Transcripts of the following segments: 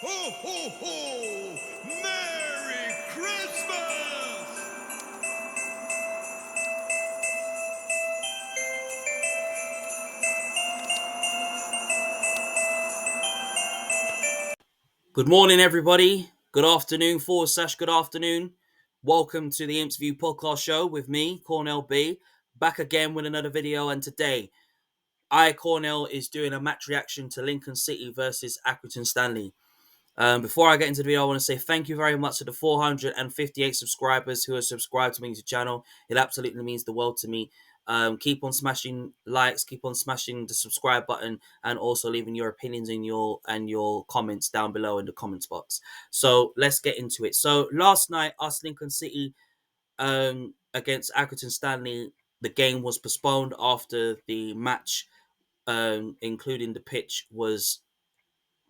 Ho, ho, ho! Merry Christmas! Good morning, everybody. Good afternoon, /good afternoon. Welcome to the Imps podcast show with me, Cornell B, back again with another video. And today, Cornell, is doing a match reaction to Lincoln City versus Accrington Stanley. Before I get into the video, I want to say thank you very much to the 458 subscribers who have subscribed to me to the channel. It absolutely means the world to me. Keep on smashing likes, keep on smashing the subscribe button, and also leaving your opinions in your comments down below in the comments box. So let's get into it. So last night, us Lincoln City against Accrington Stanley, the game was postponed after the match, including the pitch, was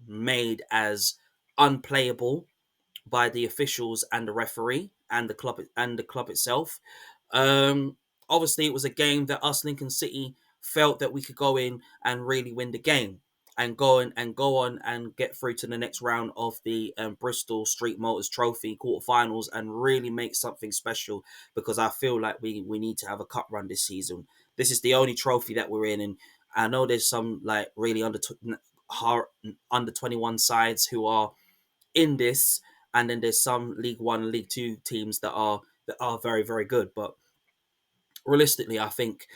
made as unplayable by the officials and the referee and the club itself. Um, Obviously, it was a game that us Lincoln City felt that we could go in and really win the game and go on and get through to the next round of the Bristol Street Motors Trophy quarterfinals and really make something special, because I feel like we need to have a cup run this season. This is the only trophy that we're in, and I know there's some like really under 21 sides who are in this, and then there's some League One, League Two teams that are very, very good. But realistically, I think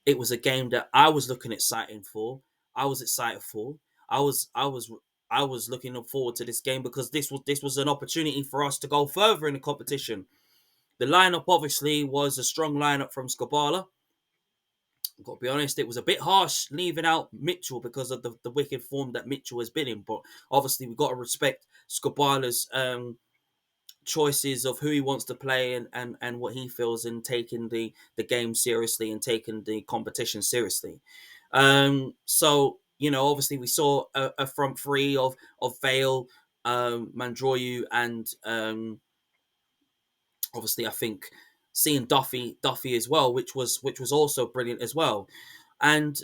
it was a game that I was looking excited for. I was excited for. I was I was I was looking forward to this game because this was an opportunity for us to go further in the competition. The lineup obviously was a strong lineup from Skabala. I've got to be honest, it was a bit harsh leaving out Mitchell because of the wicked form that Mitchell has been in. But obviously, we've got to respect Skabala's choices of who he wants to play, and what he feels, in taking the game seriously and taking the competition seriously. So obviously we saw a front three of Vale, Mandroyu, and obviously I think seeing Duffy as well, which was also brilliant as well. And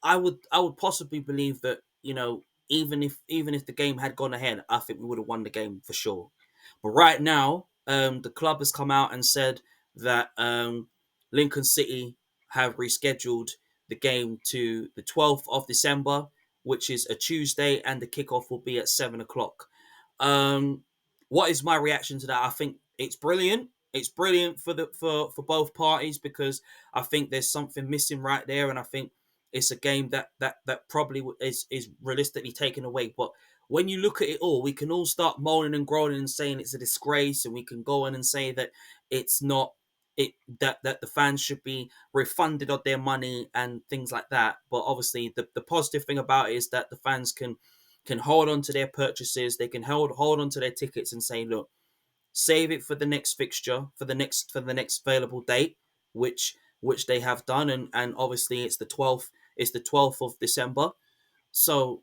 I would possibly believe that even if the game had gone ahead, I think we would have won the game for sure. But right now, the club has come out and said that Lincoln City have rescheduled the game to the 12th of December, which is a Tuesday, and the kickoff will be at 7 o'clock. Um, what is my reaction to that? I think it's brilliant. It's brilliant for both parties, because I think there's something missing right there, and I think it's a game that probably is realistically taken away. But when you look at it all, we can all start moaning and groaning and saying it's a disgrace, and we can go on and say that it's not it that the fans should be refunded of their money and things like that. But obviously, the positive thing about it is that the fans can hold on to their purchases. They can hold on to their tickets and say, look, save it for the next fixture, for the next available date, which they have done, and obviously it's the 12th of December. So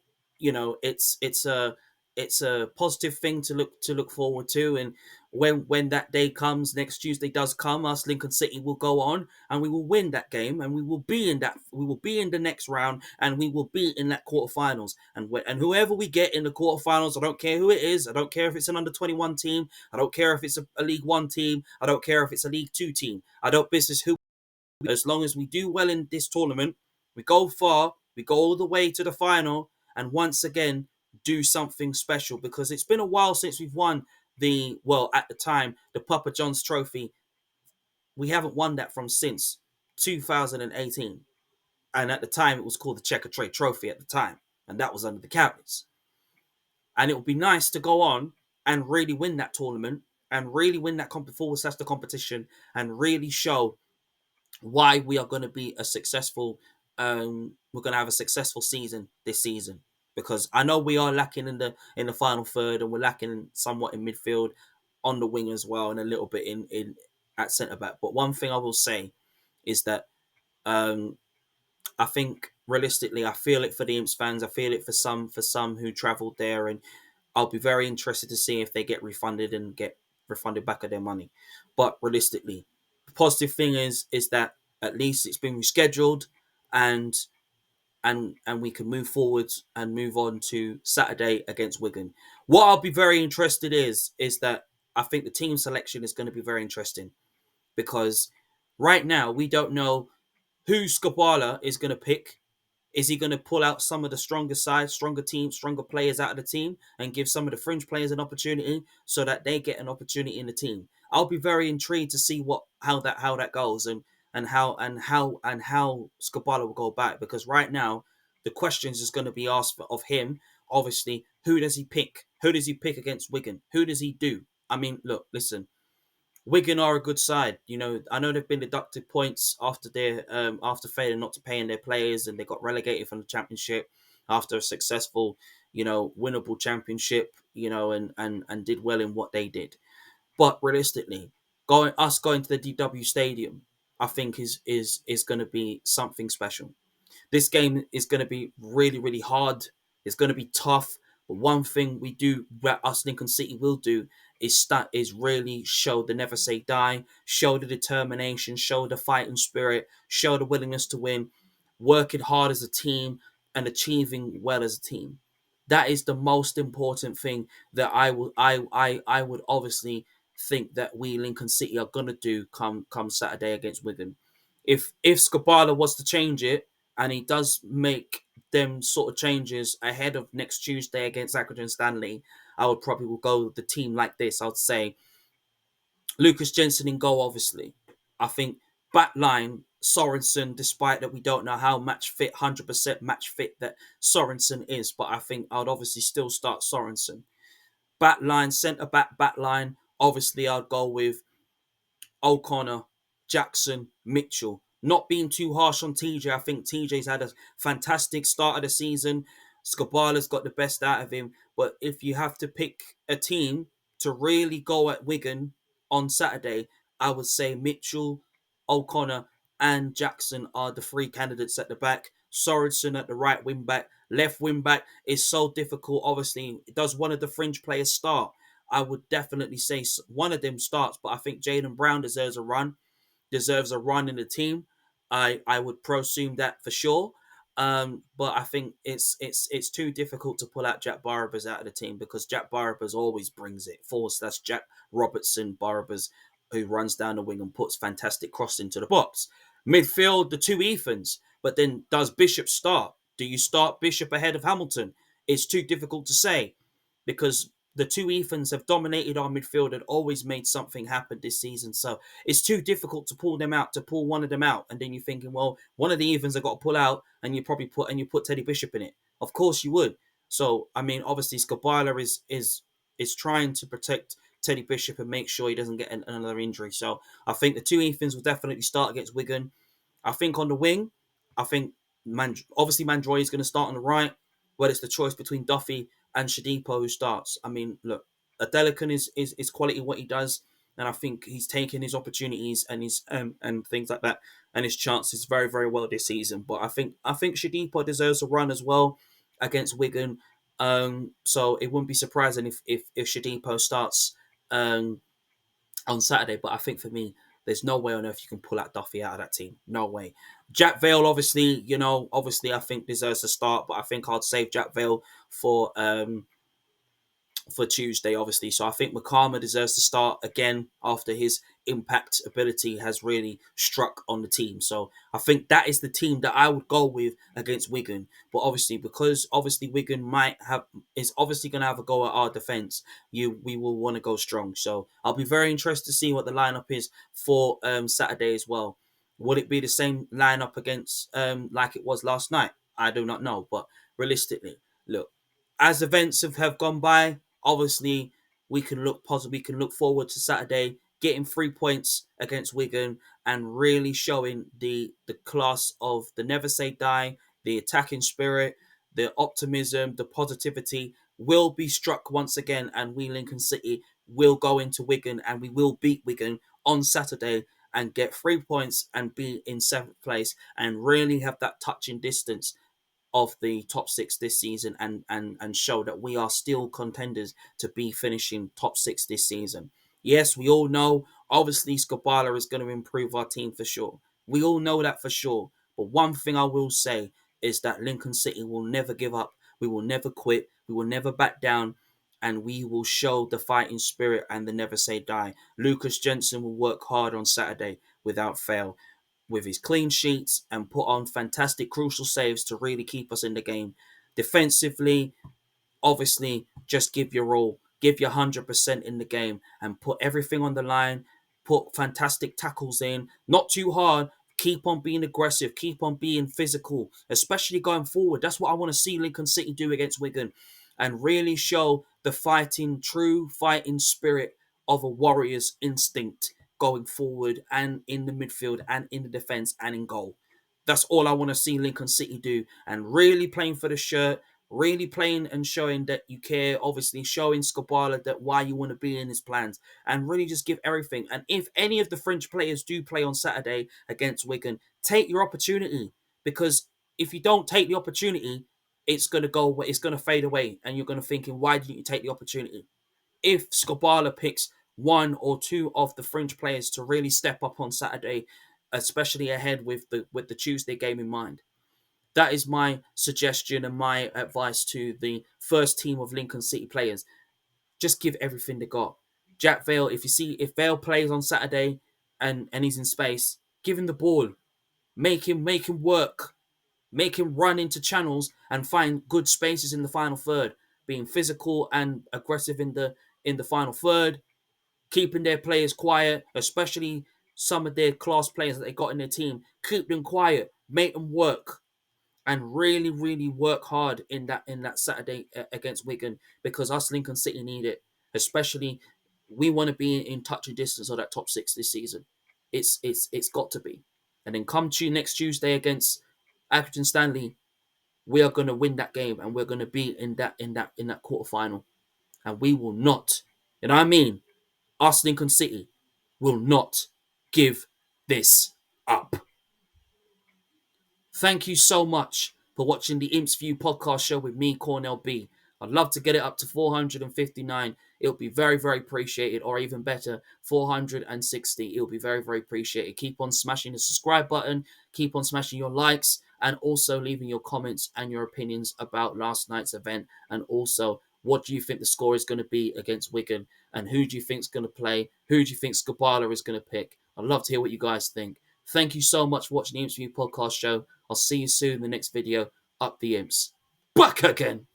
it's a positive thing to look forward to. And when that day comes, next Tuesday does come, us Lincoln City will go on and we will win that game, and we will be in the next round, and we will be in that quarterfinals. And whoever we get in the quarterfinals, I don't care who it is. I don't care if it's an under 21 team. I don't care if it's a League One team. I don't care if it's a League Two team. I don't business who. As long as we do well in this tournament, we go far, we go all the way to the final, and once again do something special, because it's been a while since we've won at the time, the Papa John's Trophy. We haven't won that from since 2018. And at the time, it was called the Checker Trade Trophy at the time, and that was under the Cowboys. And it would be nice to go on and really win that tournament, and really win that forward slash the competition, and really show why we are going to be a successful we're going to have a successful season this season. Because I know we are lacking in the final third, and we're lacking somewhat in midfield, on the wing as well, and a little bit in at centre back. But one thing I will say is that um I think realistically, I feel it for the Imps fans. I feel it for some who travelled there, and I'll be very interested to see if they get refunded and get refunded back of their money. But realistically, the positive thing is that at least it's been rescheduled, and and we can move forward and move on to Saturday against Wigan. What I'll be very interested is that I think the team selection is going to be very interesting because right now we don't know who Skabala is going to pick. Is he going to pull out some of the stronger sides, stronger teams, stronger players out of the team and give some of the fringe players an opportunity so that they get an opportunity in the team? I'll be very intrigued to see how that goes and how Skabala will go back because right now the questions is going to be asked of him. Obviously, who does he pick? Who does he pick against Wigan? Who does he do? I mean, look, listen. Wigan are a good side. I know they've been deducted points after failing not to pay in their players, and they got relegated from the championship after a successful, winnable championship, and did well in what they did. But realistically, going to the DW Stadium, I think is going to be something special. This game is going to be really, really hard. It's going to be tough. But one thing we do, what us Lincoln City will do, is really show the never say die, show the determination, show the fighting spirit, show the willingness to win, working hard as a team and achieving well as a team. That is the most important thing that I would obviously think that we Lincoln City are gonna do come Saturday against Wigan. If Skabala was to change it and he does make them sort of changes ahead of next Tuesday against Accrington Stanley, I would probably go with the team like this. I would say Lucas Jensen in goal, obviously. I think back line, Sorensen, despite that we don't know how 100% match fit that Sorensen is, but I think I would obviously still start Sorensen. Back line, centre back line, obviously I'd go with O'Connor, Jackson, Mitchell. Not being too harsh on TJ. I think TJ's had a fantastic start of the season. Skabala's got the best out of him. But if you have to pick a team to really go at Wigan on Saturday, I would say Mitchell, O'Connor, and Jackson are the three candidates at the back. Sorensen at the right wing back. Left wing back is so difficult. Obviously, does one of the fringe players start? I would definitely say one of them starts, but I think Jaden Brown deserves a run in the team. I would presume that for sure. But I think it's too difficult to pull out Jack Barbers out of the team because Jack Barbers always brings it. Force that's Jack Robertson Barbers who runs down the wing and puts fantastic cross into the box. Midfield, the two Ethans. But then does Bishop start? Do you start Bishop ahead of Hamilton? It's too difficult to say because the two Ethans have dominated our midfield and always made something happen this season. So it's too difficult to pull one of them out. And then you're thinking, well, one of the Ethans I got to pull out, and you put Teddy Bishop in it. Of course you would. So I mean, obviously Skabala is trying to protect Teddy Bishop and make sure he doesn't get another injury. So I think the two Ethans will definitely start against Wigan. I think on the wing, I think obviously Mandroy is going to start on the right, where it's the choice between Duffy and Shadipo who starts. I mean, look, Adelican is quality what he does, and I think he's taken his opportunities and his and things like that and his chances very very well this season. But I think Shadipo deserves a run as well against Wigan. So it wouldn't be surprising if Shadipo starts um on Saturday. But I think for me, there's no way on earth you can pull out Duffy out of that team. No way. Jack Vale, obviously, obviously I think deserves a start, but I think I'd save Jack Vale for Tuesday, obviously. So I think Makama deserves to start again after his impact ability has really struck on the team. So I think that is the team that I would go with against Wigan. But obviously, because obviously Wigan is obviously going to have a go at our defence, we will want to go strong. So I'll be very interested to see what the lineup is for Saturday as well. Would it be the same lineup against like it was last night? I do not know, but realistically, look, as events have gone by, obviously we can look positive. We can look forward to Saturday, getting 3 points against Wigan and really showing the class of the never say die, the attacking spirit, the optimism, the positivity will be struck once again, and we Lincoln City will go into Wigan and we will beat Wigan on Saturday and get 3 points and be in seventh place and really have that touching distance of the top six this season and show that we are still contenders to be finishing top six this season. Yes, we all know obviously Skabala is going to improve our team for sure. We all know that for sure. But one thing I will say, is that Lincoln City will never give up. We will never quit. We will never back down. And we will show the fighting spirit and the never say die. Lucas Jensen will work hard on Saturday without fail with his clean sheets and put on fantastic crucial saves to really keep us in the game. Defensively, obviously, just give your all, give your 100% in the game and put everything on the line, put fantastic tackles in, not too hard. Keep on being aggressive, keep on being physical, especially going forward. That's what I want to see Lincoln City do against Wigan and really show the true fighting spirit of a warrior's instinct going forward and in the midfield and in the defence and in goal. That's all I want to see Lincoln City do and really playing for the shirt, really playing and showing that you care, obviously showing Skabala that why you want to be in his plans and really just give everything. And if any of the French players do play on Saturday against Wigan, take your opportunity because if you don't take the opportunity, it's going to go away, it's going to fade away and you're going to thinking, why didn't you take the opportunity? If Skabala picks one or two of the French players to really step up on Saturday, especially ahead with the Tuesday game in mind, that is my suggestion and my advice to the first team of Lincoln City players. Just give everything they got. Jack Vale, if Vale plays on Saturday and he's in space, give him the ball. Make him work. Make him run into channels and find good spaces in the final third. Being physical and aggressive in the final third, keeping their players quiet, especially some of their class players that they got in their team. Keep them quiet. Make them work and really, really work hard in that Saturday against Wigan because us Lincoln City need it. Especially, we want to be in touch and distance of that top six this season. It's got to be. And then come to next Tuesday against Accrington Stanley, we are going to win that game and we're going to be in that quarterfinal, and we will not. And I mean, us Lincoln City will not give this up. Thank you so much for watching the Imps View podcast show with me, Cornell B. I'd love to get it up to 459. It'll be very, very appreciated, or even better, 460. It'll be very, very appreciated. Keep on smashing the subscribe button, keep on smashing your likes, and also leaving your comments and your opinions about last night's event. And also, what do you think the score is going to be against Wigan? And who do you think is going to play? Who do you think Skabala is going to pick? I'd love to hear what you guys think. Thank you so much for watching the Imps View podcast show. I'll see you soon in the next video. Up the Imps. Back again.